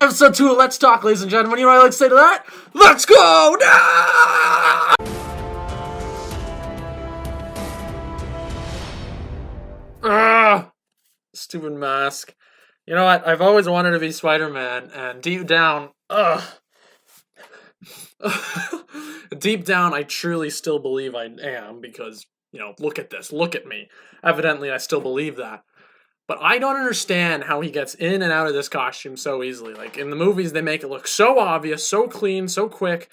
episode 2 of Let's Talk, ladies and gentlemen. You know what I like to say to that? Let's go! Stupid mask. You know what? I've always wanted to be Spider-Man, and deep down, deep down, I truly still believe I am, because, look at this, look at me. Evidently, I still believe that. But I don't understand how he gets in and out of this costume so easily. Like, in the movies, they make it look so obvious, so clean, so quick.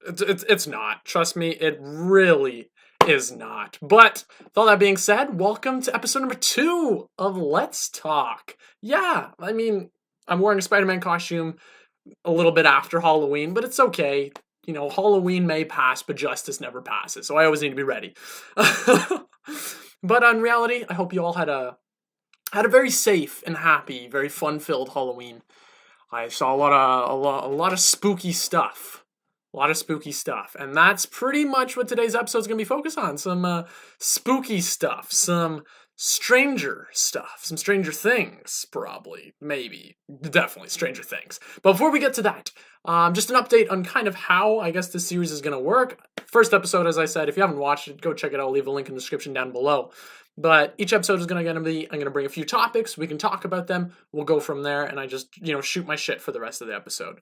It's not. Trust me, it really is not. But, with all that being said, welcome to episode number 2 of Let's Talk. Yeah, I mean, I'm wearing a Spider-Man costume a little bit after Halloween, but it's okay. Halloween may pass, but justice never passes, so I always need to be ready. But in reality, I hope you all had a very safe and happy, very fun-filled Halloween. I saw a lot of spooky stuff. And that's pretty much what today's episode is going to be focused on. Some spooky stuff, some stranger stuff, some stranger things, probably, maybe, definitely stranger things. But before we get to that, just an update on kind of how, I guess, this series is going to work. First episode, as I said, if you haven't watched it, go check it out. I'll leave a link in the description down below. But each episode is going to be, I'm going to bring a few topics, we can talk about them, we'll go from there, and I just, shoot my shit for the rest of the episode.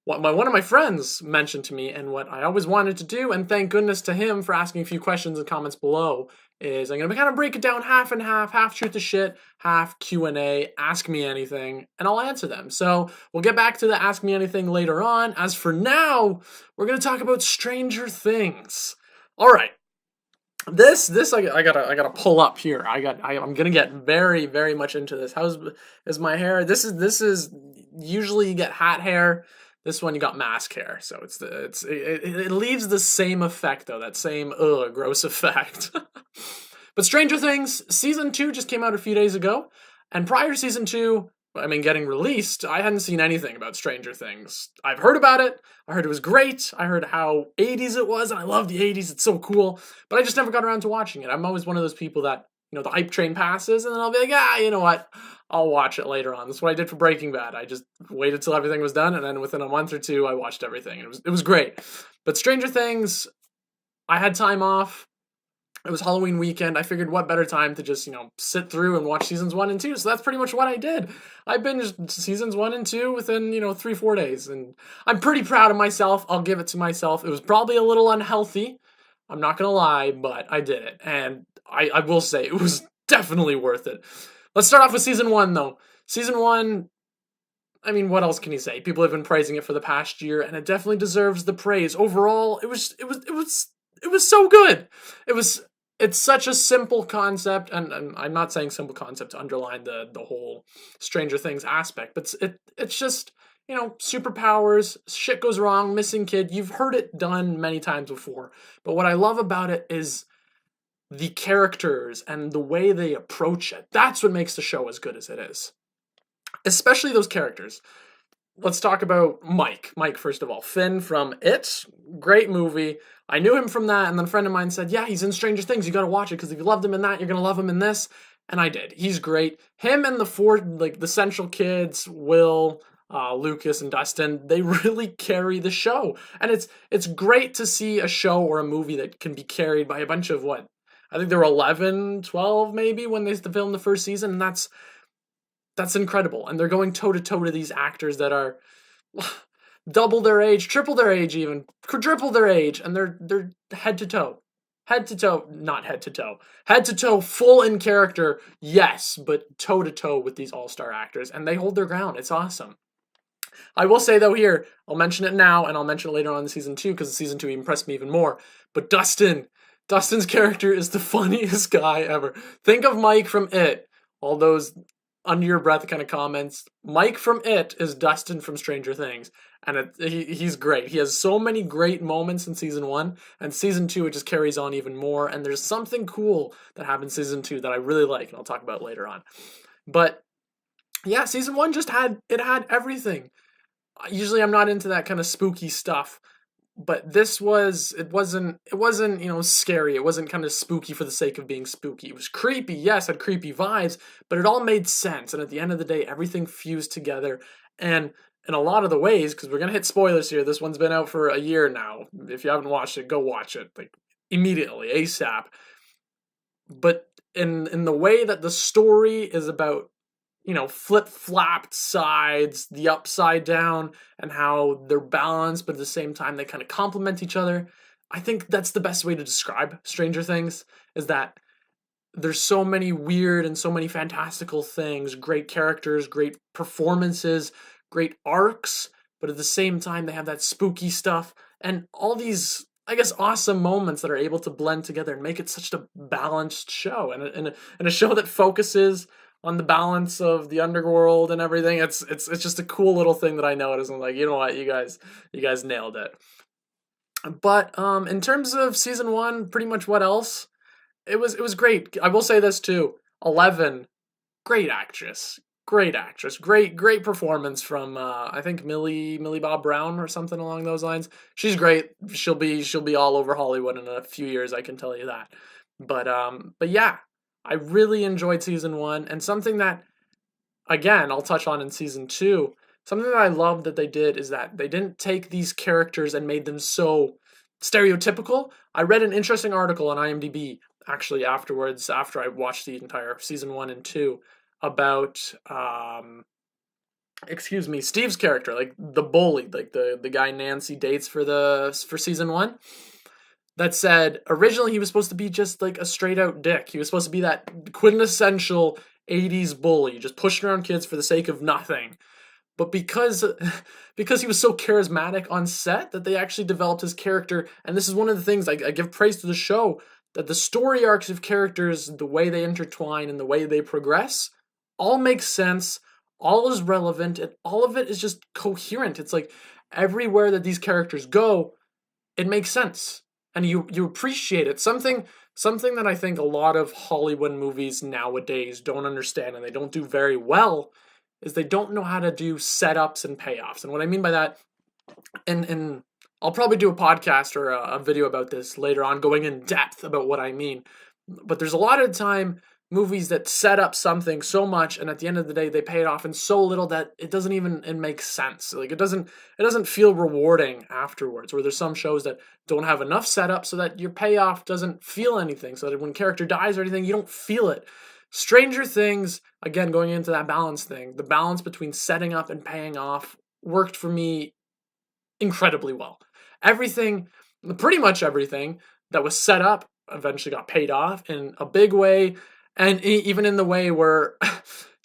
What one of my friends mentioned to me, and what I always wanted to do, and thank goodness to him for asking a few questions and comments below, is I'm going to kind of break it down half and half truth to shit, half Q&A, ask me anything, and I'll answer them. So we'll get back to the ask me anything later on. As for now, we're going to talk about Stranger Things. All right. This I gotta pull up here. I'm gonna get very, very much into this. Is my hair? This is usually you get hat hair. This one you got mask hair. So it leaves the same effect though. That same gross effect. But Stranger Things season 2 just came out a few days ago, and prior to season 2, getting released, I hadn't seen anything about Stranger Things. I've heard about it. I heard it was great. I heard how 80s it was, and I love the 80s. It's so cool. But I just never got around to watching it. I'm always one of those people that, the hype train passes, and then I'll be like, you know what? I'll watch it later on. That's what I did for Breaking Bad. I just waited till everything was done, and then within a month or two, I watched everything. It was great. But Stranger Things, I had time off. It was Halloween weekend. I figured what better time to just, sit through and watch seasons 1 and 2. So that's pretty much what I did. I binged seasons 1 and 2 within, 3-4 days. And I'm pretty proud of myself. I'll give it to myself. It was probably a little unhealthy. I'm not going to lie, but I did it. And I will say it was definitely worth it. Let's start off with season 1, though. Season 1, what else can you say? People have been praising it for the past year, and it definitely deserves the praise. Overall, it was so good. It's such a simple concept, and I'm not saying simple concept to underline the whole Stranger Things aspect, but it's just, superpowers, shit goes wrong, missing kid. You've heard it done many times before, but what I love about it is the characters and the way they approach it. That's what makes the show as good as it is. Especially those characters. Let's talk about Mike. Mike, first of all. Finn from It. Great movie. I knew him from that, and then a friend of mine said, yeah, he's in Stranger Things. You gotta watch it, because if you loved him in that, you're gonna love him in this. And I did. He's great. Him and the Central kids, Will, Lucas, and Dustin, they really carry the show. And it's great to see a show or a movie that can be carried by a bunch of, I think there were 11, 12 maybe when they filmed the first season, and that's incredible. And they're going toe-to-toe to these actors that are double their age, triple their age even, quadruple their age, and they're head-to-toe, not head-to-toe, head-to-toe, full in character, yes, but toe-to-toe with these all-star actors, and they hold their ground. It's awesome. I will say, though, here, I'll mention it now, and I'll mention it later on in season 2, because season 2 impressed me even more, but Dustin's character is the funniest guy ever. Think of Mike from It, all those under your breath kind of comments. Mike from It is Dustin from Stranger Things, and he's great. He has so many great moments in season 1, and season 2 it just carries on even more, and there's something cool that happens in season 2 that I really like, and I'll talk about later on. But yeah, season 1 just had everything. Usually I'm not into that kind of spooky stuff, but this wasn't scary. It wasn't kind of spooky for the sake of being spooky. It was creepy, yes, had creepy vibes, but it all made sense. And at the end of the day, everything fused together And in a lot of the ways, because we're gonna hit spoilers here, this one's been out for a year now. If you haven't watched it, go watch it, like immediately, ASAP. But in the way that the story is about, flip-flopped sides, the upside down, and how they're balanced, but at the same time they kind of complement each other. I think that's the best way to describe Stranger Things, is that there's so many weird and so many fantastical things, great characters, great performances, great arcs, but at the same time they have that spooky stuff and all these, I guess, awesome moments that are able to blend together and make it such a balanced show, and a show that focuses on the balance of the underworld and everything. It's just a cool little thing that I noticed. I'm like, you know what, you guys nailed it. But in terms of season one, pretty much what else? It was great. I will say this too. 11, great actress. Great actress. Great performance from I think Millie Bob Brown or something along those lines. She's great. She'll be all over Hollywood in a few years, I can tell you that. But yeah, I really enjoyed season 1, and something that, again, I'll touch on in season 2. Something that I love that they did is that they didn't take these characters and made them so stereotypical. I read an interesting article on IMDb actually afterwards, after I watched the entire season 1 and 2, about Steve's character, like the bully, like the guy Nancy dates for season 1, that said originally he was supposed to be just like a straight out dick. He was supposed to be that quintessential 80s bully, just pushing around kids for the sake of nothing. But because he was so charismatic on set, that they actually developed his character. And this is one of the things I give praise to the show, that the story arcs of characters, the way they intertwine and the way they progress, all makes sense, all is relevant, and all of it is just coherent. It's like everywhere that these characters go, it makes sense, and you appreciate it. Something that I think a lot of Hollywood movies nowadays don't understand, and they don't do very well, is they don't know how to do setups and payoffs. And what I mean by that, and I'll probably do a podcast or a video about this later on, going in depth about what I mean. But there's a lot of time movies that set up something so much, and at the end of the day, they pay it off in so little that it doesn't even make sense. Like it doesn't feel rewarding afterwards. Where there's some shows that don't have enough setup so that your payoff doesn't feel anything. So that when character dies or anything, you don't feel it. Stranger Things, again, going into that balance thing, the balance between setting up and paying off worked for me incredibly well. Pretty much everything that was set up eventually got paid off in a big way, and even in the way where,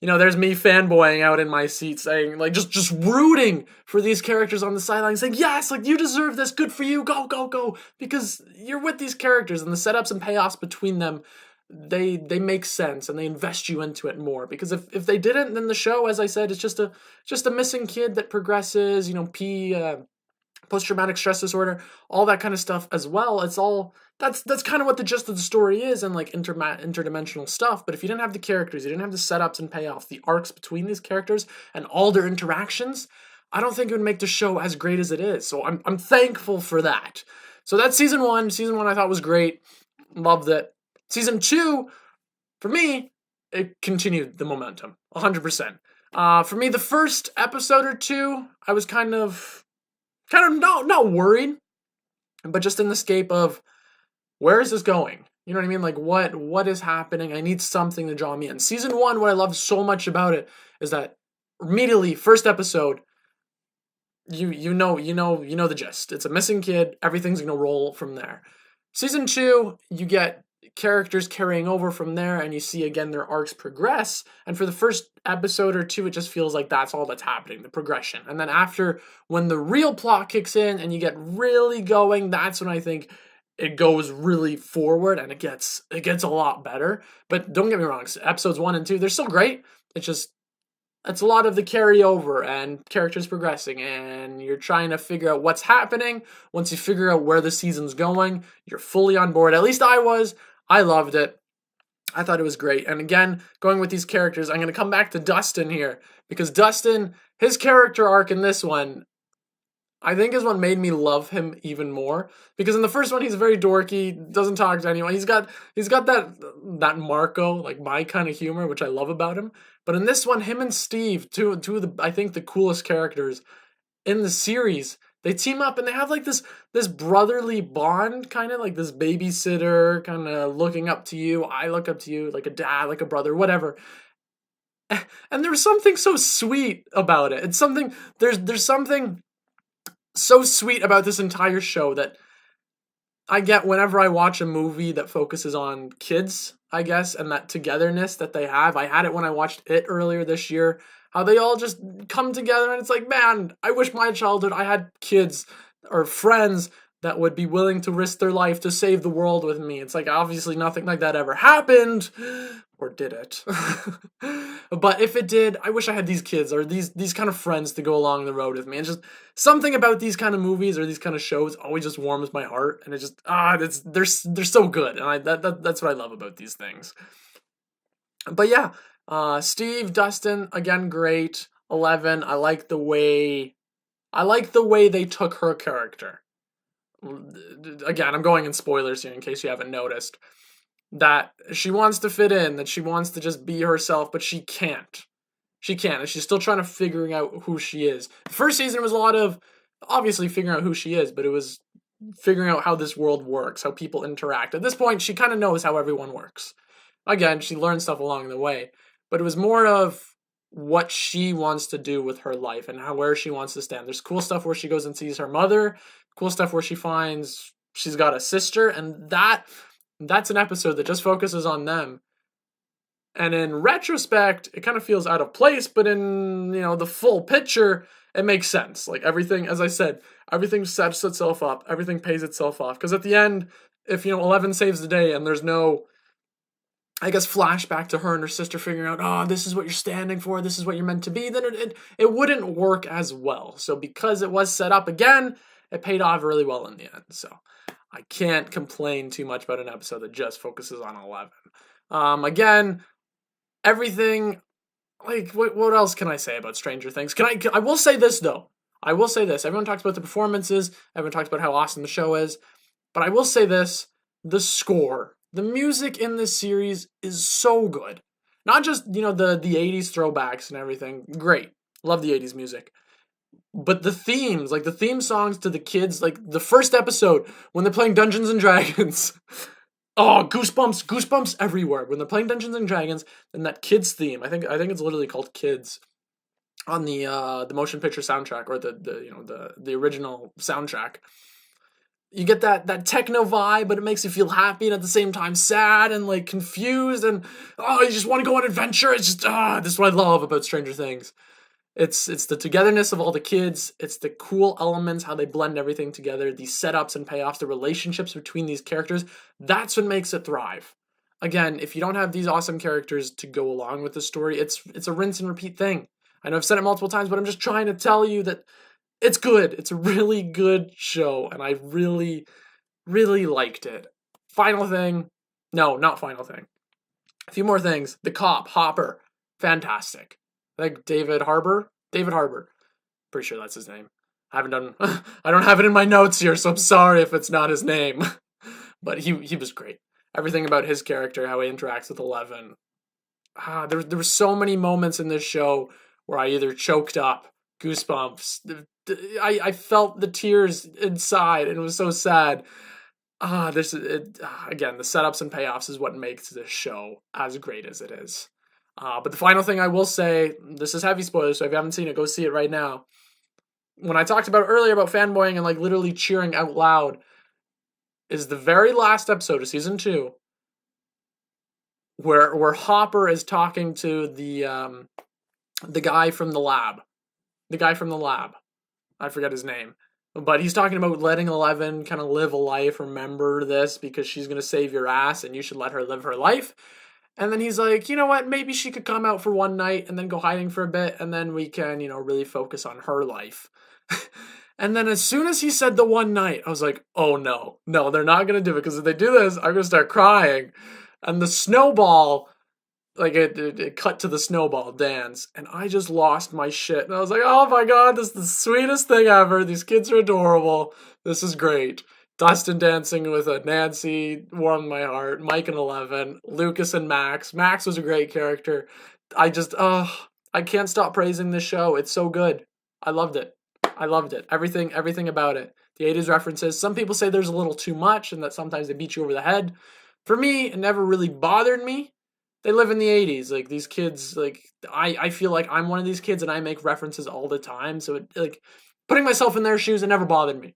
there's me fanboying out in my seat saying, like, just rooting for these characters on the sidelines, saying, yes, like, you deserve this, good for you, go, go, go, because you're with these characters, and the setups and payoffs between them, they make sense, and they invest you into it more. Because if they didn't, then the show, as I said, is just a missing kid that progresses, post-traumatic stress disorder, all that kind of stuff as well. It's all, that's kind of what the gist of the story is, and like interdimensional stuff. But if you didn't have the characters, you didn't have the setups and payoffs, the arcs between these characters and all their interactions, I don't think it would make the show as great as it is. So I'm thankful for that. So that's season 1. Season 1 I thought was great. Loved it. Season 2, for me, it continued the momentum, 100%. For me, the first episode or two, I was kind of not worried, but just in the scape of, where is this going? You know what I mean? Like, what is happening? I need something to draw me in. Season 1, what I love so much about it is that immediately, first episode, you know the gist. It's a missing kid. Everything's gonna roll from there. Season 2, you get characters carrying over from there, and you see again their arcs progress, and for the first episode or two it just feels like that's all that's happening, the progression. And then after, when the real plot kicks in and you get really going, that's when I think it goes really forward, and it gets a lot better. But don't get me wrong, episodes 1 and 2, they're still great. It's a lot of the carryover and characters progressing, and you're trying to figure out what's happening. Once you figure out where the season's going, you're fully on board. At least I was. I loved it. I thought it was great. And again, going with these characters, I'm going to come back to Dustin here, because Dustin, his character arc in this one, I think is what made me love him even more. Because in the first one, he's very dorky, doesn't talk to anyone. He's got that Marco, like my kind of humor, which I love about him. But in this one, him and Steve, two of the I think the coolest characters in the series, they team up and they have like this brotherly bond, kind of like this babysitter, kind of looking up to you. I look up to you like a dad, like a brother, whatever. And there's something so sweet about it. It's something there's something so sweet about this entire show that I get whenever I watch a movie that focuses on kids, I guess, and that togetherness that they have. I had it when I watched It earlier this year, how they all just come together and it's like, man, I wish my childhood I had kids or friends that would be willing to risk their life to save the world with me. It's like, obviously nothing like that ever happened. Or did it? But if it did, I wish I had these kids or these kind of friends to go along the road with me. And just something about these kind of movies or these kind of shows always just warms my heart. And it just they're so good. And that's what I love about these things. But yeah, Steve, Dustin, again, great. 11, I like the way they took her character. Again, I'm going in spoilers here in case you haven't noticed. That she wants to fit in, that she wants to just be herself, but she can't. She can't, and she's still trying to figuring out who she is. The first season was a lot of, obviously, figuring out who she is, but it was figuring out how this world works, how people interact. At this point, she kind of knows how everyone works. Again, she learned stuff along the way, but it was more of what she wants to do with her life and where she wants to stand. There's cool stuff where she goes and sees her mother, cool stuff where she finds she's got a sister, and that's an episode that just focuses on them. And in retrospect, it kind of feels out of place, but in, the full picture, it makes sense. Like everything, as I said, everything sets itself up, everything pays itself off. Because at the end, if, 11 saves the day and there's no, I guess, flashback to her and her sister figuring out, oh, this is what you're standing for, this is what you're meant to be, then it wouldn't work as well. So because it was set up again, it paid off really well in the end. So I can't complain too much about an episode that just focuses on 11. Again, everything, like, what else can I say about Stranger Things? I will say this, though. I will say this. Everyone talks about the performances. Everyone talks about how awesome the show is. But I will say this. The score. The music in this series is so good. Not just, the 80s throwbacks and everything. Great. Love the 80s music. But the themes, like the theme songs to the kids, like the first episode when they're playing Dungeons and Dragons. Oh, goosebumps everywhere. When they're playing Dungeons and Dragons, and that kids theme, I think it's literally called Kids on the motion picture soundtrack or the original soundtrack. You get that techno vibe, but it makes you feel happy and at the same time sad and like confused and you just want to go on adventure. It's just this is what I love about Stranger Things. It's the togetherness of all the kids. It's the cool elements, how they blend everything together, these setups and payoffs, the relationships between these characters. That's what makes it thrive. Again, if you don't have these awesome characters to go along with the story, it's a rinse and repeat thing. I know I've said it multiple times, but I'm just trying to tell you that it's good. It's a really good show, and I really, really liked it. Final thing. No, not final thing. A few more things. The cop, Hopper. Fantastic. Like David Harbour. Pretty sure that's his name. I don't have it in my notes here, so I'm sorry if it's not his name. But he was great. Everything about his character, how he interacts with Eleven. There were so many moments in this show where I either choked up, goosebumps. I felt the tears inside, and it was so sad. Again, the setups and payoffs is what makes this show as great as it is. But the final thing I will say, this is heavy spoilers, so if you haven't seen it, go see it right now. When I talked about earlier about fanboying and like literally cheering out loud, is the very last episode of season 2, where Hopper is talking to the guy from the lab. The guy from the lab. I forget his name. But he's talking about letting Eleven kind of live a life. Remember this because she's going to save your ass and you should let her live her life. And then he's like, you know what, maybe she could come out for one night and then go hiding for a bit and then we can, really focus on her life. And then as soon as he said the one night, I was like, oh no, they're not going to do it because if they do this, I'm going to start crying. And the snowball like it cut to the snowball dance, and I just lost my shit. And I was like, oh my god, this is the sweetest thing ever. These kids are adorable. This is great. Dustin dancing with a Nancy warmed my heart. Mike and 11, Lucas and Max. Max was a great character. I just, I can't stop praising this show. It's so good. I loved it. I loved it. Everything about it. The 80s references. Some people say there's a little too much and that sometimes they beat you over the head. For me, it never really bothered me. They live in the 80s. Like, these kids, like, I feel like I'm one of these kids and I make references all the time. So, putting myself in their shoes, it never bothered me.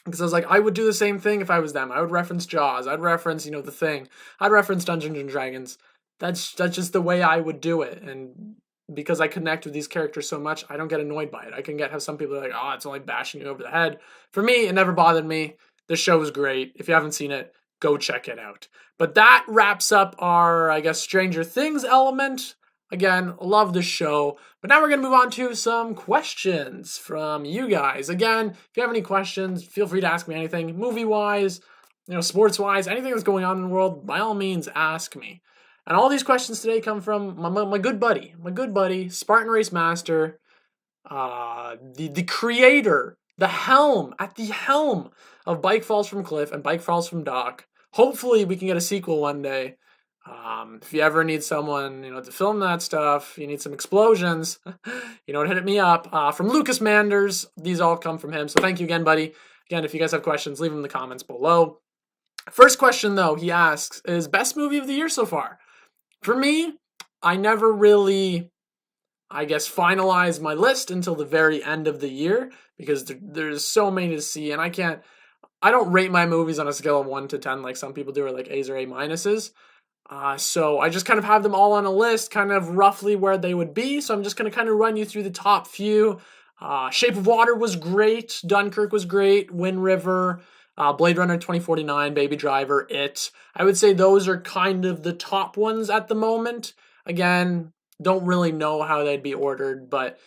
Because I was like, I would do the same thing if I was them. I would reference Jaws. I'd reference, The Thing. I'd reference Dungeons and Dragons. That's just the way I would do it. And because I connect with these characters so much, I don't get annoyed by it. I can have some people like, oh, it's only bashing you over the head. For me, it never bothered me. The show is great. If you haven't seen it, go check it out. But that wraps up our, I guess, Stranger Things element. Again, love the show. But now we're going to move on to some questions from you guys. Again, if you have any questions, feel free to ask me anything. Movie-wise, sports-wise, anything that's going on in the world, by all means, ask me. And all these questions today come from my good buddy, Spartan Race Master, the creator, the helm of Bike Falls from Cliff and Bike Falls from Dock. Hopefully we can get a sequel one day. If you ever need someone, to film that stuff, you need some explosions, hit me up. From Lucas Manders, these all come from him. So thank you again, buddy. Again, if you guys have questions, leave them in the comments below. First question, though, he asks, is best movie of the year so far? For me, I never really, finalized my list until the very end of the year because there's so many to see, and I don't rate my movies on a scale of 1 to 10 like some people do, or like A's or A minuses. So I just kind of have them all on a list, kind of roughly where they would be. So I'm just going to kind of run you through the top few. Shape of Water was great. Dunkirk was great. Wind River, Blade Runner 2049, Baby Driver, It. I would say those are kind of the top ones at the moment. Again, don't really know how they'd be ordered, but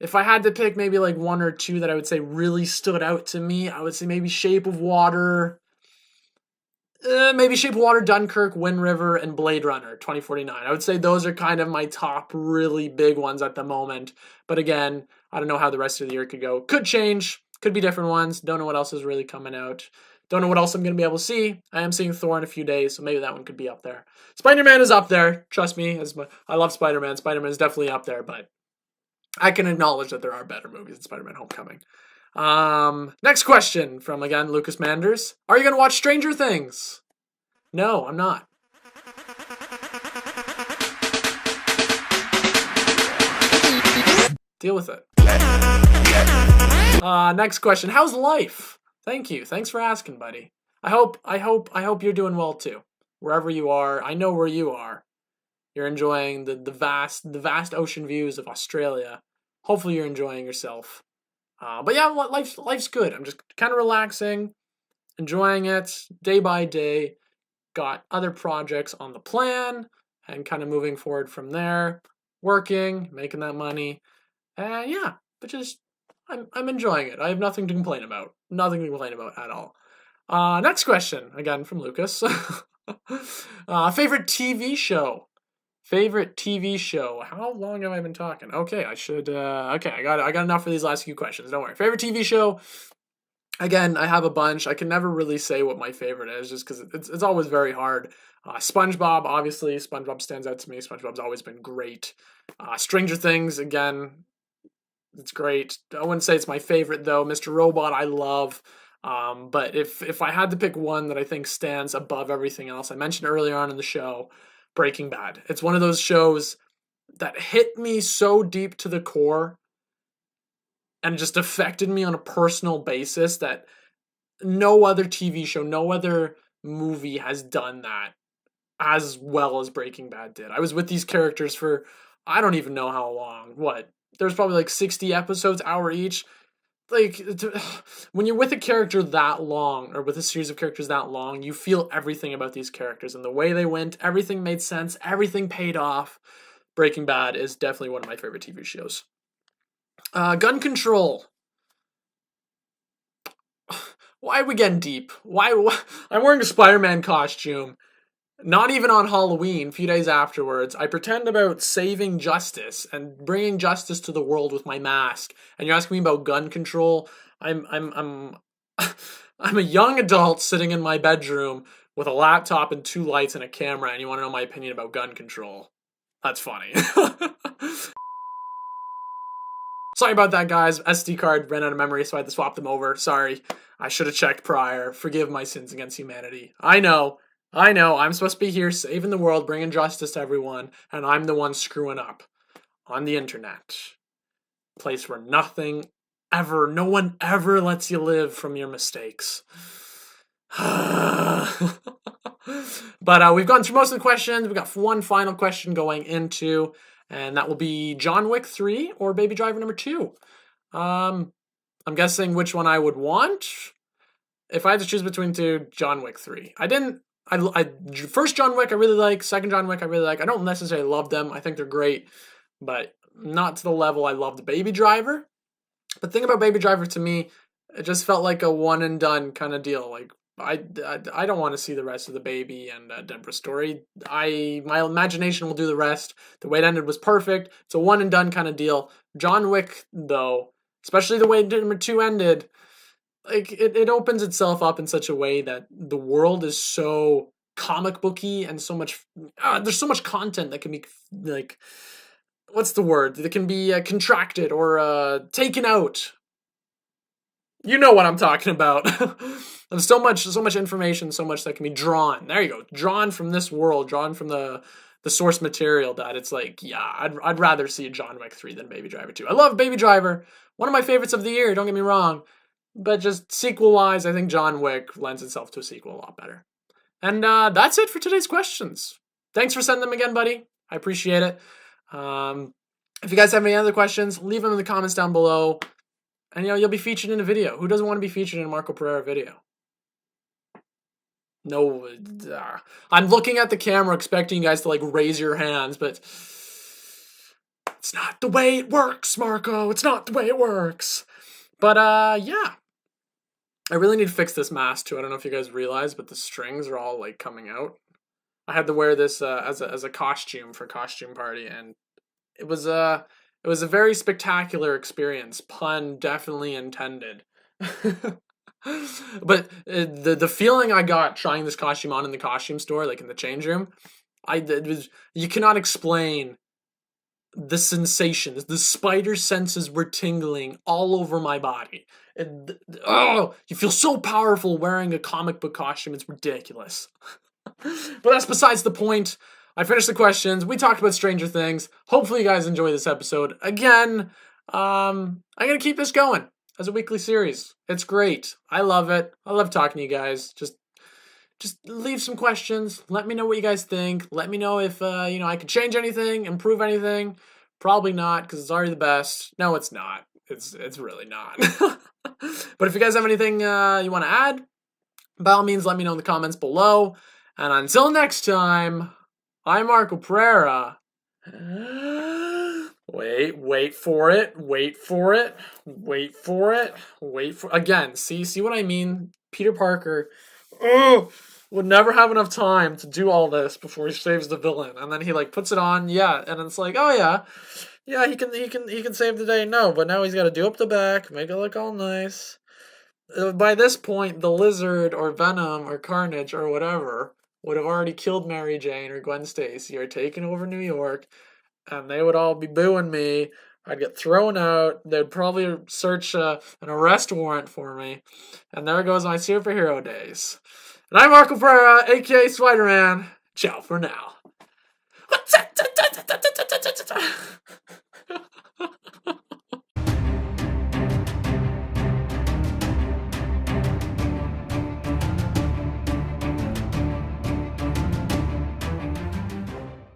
if I had to pick maybe like one or two that I would say really stood out to me, I would say maybe Shape of Water, Dunkirk, Wind River, and Blade Runner 2049. I would say those are kind of my top really big ones at the moment. But again, I don't know how the rest of the year could go. Could change. Could be different ones. Don't know what else is really coming out. Don't know what else I'm going to be able to see. I am seeing Thor in a few days, so maybe that one could be up there. Spider-Man is up there. Trust me. I love Spider-Man. Spider-Man is definitely up there, but I can acknowledge that there are better movies than Spider-Man Homecoming. Next question from, again, Lucas Manders. Are you going to watch Stranger Things? No, I'm not. Deal with it. Next question. How's life? Thank you. Thanks for asking, buddy. I hope you're doing well too. Wherever you are, I know where you are. You're enjoying the vast ocean views of Australia. Hopefully you're enjoying yourself. But yeah, life's good. I'm just kind of relaxing, enjoying it day by day. Got other projects on the plan and kind of moving forward from there, working, making that money. And yeah, but just I'm enjoying it. I have nothing to complain about. Nothing to complain about at all. Next question, again from Lucas. Favorite TV show? Favorite TV show? How long have I been talking? Okay, I should. Okay, I got enough for these last few questions. Don't worry. Favorite TV show? Again, I have a bunch. I can never really say what my favorite is, just because it's always very hard. SpongeBob, obviously, SpongeBob stands out to me. SpongeBob's always been great. Stranger Things, again, it's great. I wouldn't say it's my favorite though. Mr. Robot, I love. But if I had to pick one that I think stands above everything else, I mentioned earlier on in the show, Breaking Bad. It's one of those shows that hit me so deep to the core and just affected me on a personal basis that no other TV show, no other movie has done that as well as Breaking Bad did. I was with these characters for, I don't even know how long. There's probably like 60 episodes, hour each. When you're with a character that long, or with a series of characters that long, you feel everything about these characters and the way they went. Everything made sense. Everything paid off. Breaking Bad is definitely one of my favorite TV shows. Gun control. Why are we getting deep? Why I'm wearing a Spider-Man costume. Not even on Halloween, a few days afterwards, I pretend about saving justice and bringing justice to the world with my mask. And you're asking me about gun control. I'm I'm a young adult sitting in my bedroom with a laptop and 2 lights and a camera, and you want to know my opinion about gun control? That's funny. Sorry about that, guys. SD card ran out of memory, so I had to swap them over. Sorry. I should have checked prior. Forgive my sins against humanity. I know. I'm supposed to be here saving the world, bringing justice to everyone, and I'm the one screwing up on the internet. Place where no one ever lets you live from your mistakes. But we've gone through most of the questions. We've got one final question going into, and that will be John Wick 3 or Baby Driver number 2. I'm guessing which one I would want. If I had to choose between two, John Wick 3. First John Wick I really like, second John Wick I really like. I don't necessarily love them. I think they're great, but not to the level I loved Baby Driver. But the thing about Baby Driver to me, it just felt like a one and done kind of deal. Like I don't want to see the rest of the Baby and Deborah story. My imagination will do the rest. The way it ended was perfect. It's a one and done kind of deal. John Wick, though, especially the way number 2 ended, like it opens itself up in such a way that the world is so comic booky and so much there's so much content that can be like, what's the word, that can be contracted or taken out. You know what I'm talking about. There's so much information, so much that can be drawn. There you go. Drawn from this world, drawn from the source material, that it's like, yeah, I'd rather see John Wick 3 than Baby Driver 2. I love Baby Driver. One of my favorites of the year, don't get me wrong. But just sequel-wise, I think John Wick lends itself to a sequel a lot better. And that's it for today's questions. Thanks for sending them again, buddy. I appreciate it. If you guys have any other questions, leave them in the comments down below. And, you'll be featured in a video. Who doesn't want to be featured in a Marco Pereira video? No. I'm looking at the camera expecting you guys to, like, raise your hands, but it's not the way it works, Marco. It's not the way it works. But, yeah. I really need to fix this mask, too. I don't know if you guys realize, but the strings are all, like, coming out. I had to wear this as a costume for a costume party, and it was a very spectacular experience. Pun definitely intended. But the feeling I got trying this costume on in the costume store, like in the change room, you cannot explain the sensations. The spider senses were tingling all over my body. You feel so powerful wearing a comic book costume. It's ridiculous. But that's besides the point. I finished the questions. We talked about Stranger Things. Hopefully you guys enjoy this episode. Again, I'm going to keep this going as a weekly series. It's great. I love it. I love talking to you guys. Just leave some questions. Let me know what you guys think. Let me know if, I could change anything, improve anything. Probably not, because it's already the best. No, it's not. It's really not. But if you guys have anything you want to add, by all means, let me know in the comments below. And until next time, I'm Marco Pereira. Wait for it. Again, see what I mean? Peter Parker would never have enough time to do all this before he saves the villain. And then he puts it on, and it's like, oh yeah. Yeah, he can save the day. No, but now he's got to do up the back, make it look all nice. By this point, the Lizard or Venom or Carnage or whatever would have already killed Mary Jane or Gwen Stacy or taken over New York, and they would all be booing me. I'd get thrown out. They'd probably search an arrest warrant for me. And there goes my superhero days. And I'm Marco Pereira, a.k.a. Spider-Man. Ciao for now.